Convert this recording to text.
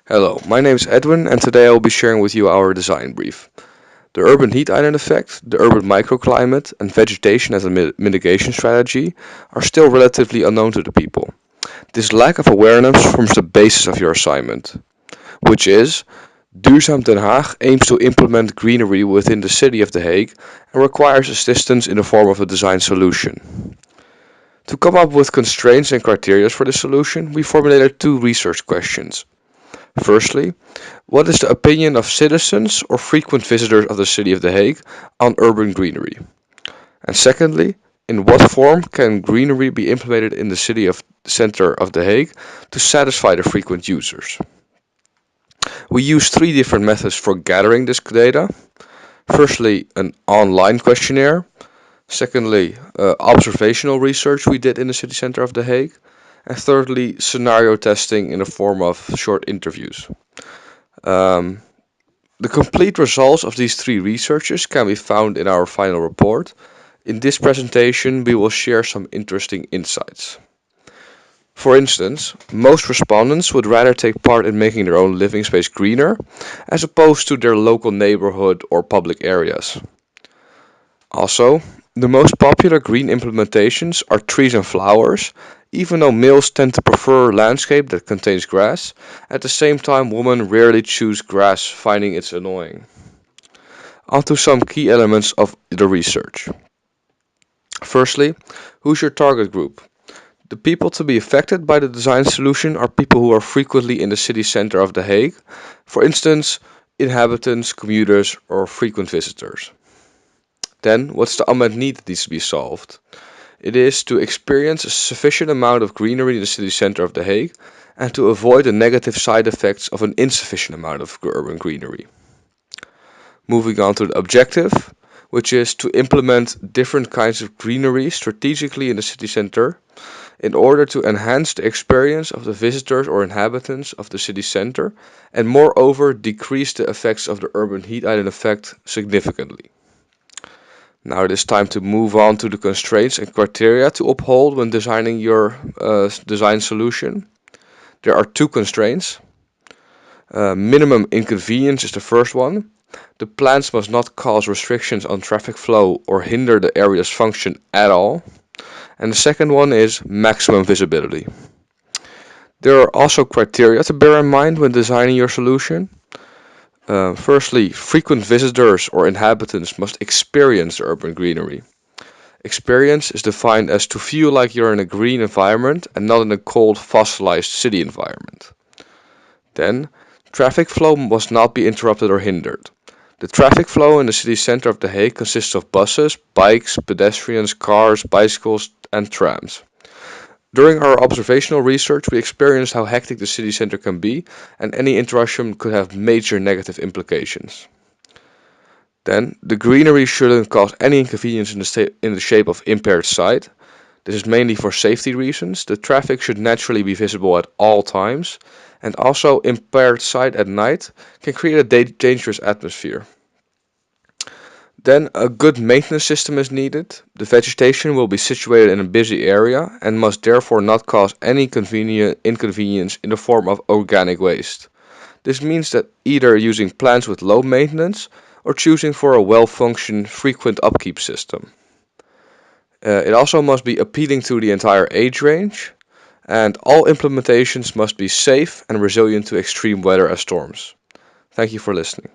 Hello, my name is Edwin, and today I will be sharing with you our design brief. The urban heat island effect, the urban microclimate, and vegetation as a mitigation strategy are still relatively unknown to the people. This lack of awareness forms the basis of your assignment, which is Duurzaam Den Haag aims to implement greenery within the city of The Hague and requires assistance in the form of a design solution. To come up with constraints and criteria for this solution, we formulated two research questions. Firstly, what is the opinion of citizens or frequent visitors of the city of The Hague on urban greenery? And secondly, in what form can greenery be implemented in the center of The Hague to satisfy the frequent users? We use three different methods for gathering this data. Firstly, an online questionnaire. Secondly, observational research we did in the city center of The Hague. And thirdly, scenario testing in the form of short interviews. Um, the complete results of these three researches can be found in our final report. In this presentation, we will share some interesting insights. For instance, most respondents would rather take part in making their own living space greener as opposed to their local neighborhood or public areas. Also, the most popular green implementations are trees and flowers, even though males tend to prefer landscape that contains grass. At the same time, women rarely choose grass, finding it annoying. Onto some key elements of the research. Firstly, who's your target group? The people to be affected by the design solution are people who are frequently in the city center of The Hague, for instance, inhabitants, commuters, or frequent visitors. Then, what's the unmet need that needs to be solved? It is to experience a sufficient amount of greenery in the city center of The Hague and to avoid the negative side effects of an insufficient amount of urban greenery. Moving on to the objective, which is to implement different kinds of greenery strategically in the city center in order to enhance the experience of the visitors or inhabitants of the city center and moreover decrease the effects of the urban heat island effect significantly. Now it is time to move on to the constraints and criteria to uphold when designing your design solution. There are two constraints. Minimum inconvenience is the first one. The plans must not cause restrictions on traffic flow or hinder the area's function at all. And the second one is maximum visibility. There are also criteria to bear in mind when designing your solution. Firstly, frequent visitors or inhabitants must experience the urban greenery. Experience is defined as to feel like you're in a green environment and not in a cold, fossilized city environment. Then, traffic flow must not be interrupted or hindered. The traffic flow in the city center of The Hague consists of buses, bikes, pedestrians, cars, bicycles, and trams. During our observational research, we experienced how hectic the city center can be, and any interruption could have major negative implications. Then, the greenery shouldn't cause any inconvenience in the shape of impaired sight. This is mainly for safety reasons. The traffic should naturally be visible at all times, and also impaired sight at night can create a dangerous atmosphere. Then a good maintenance system is needed. The vegetation will be situated in a busy area and must therefore not cause any inconvenience in the form of organic waste. This means that either using plants with low maintenance or choosing for a well-functioning frequent upkeep system. It also must be appealing to the entire age range, and all implementations must be safe and resilient to extreme weather as storms. Thank you for listening.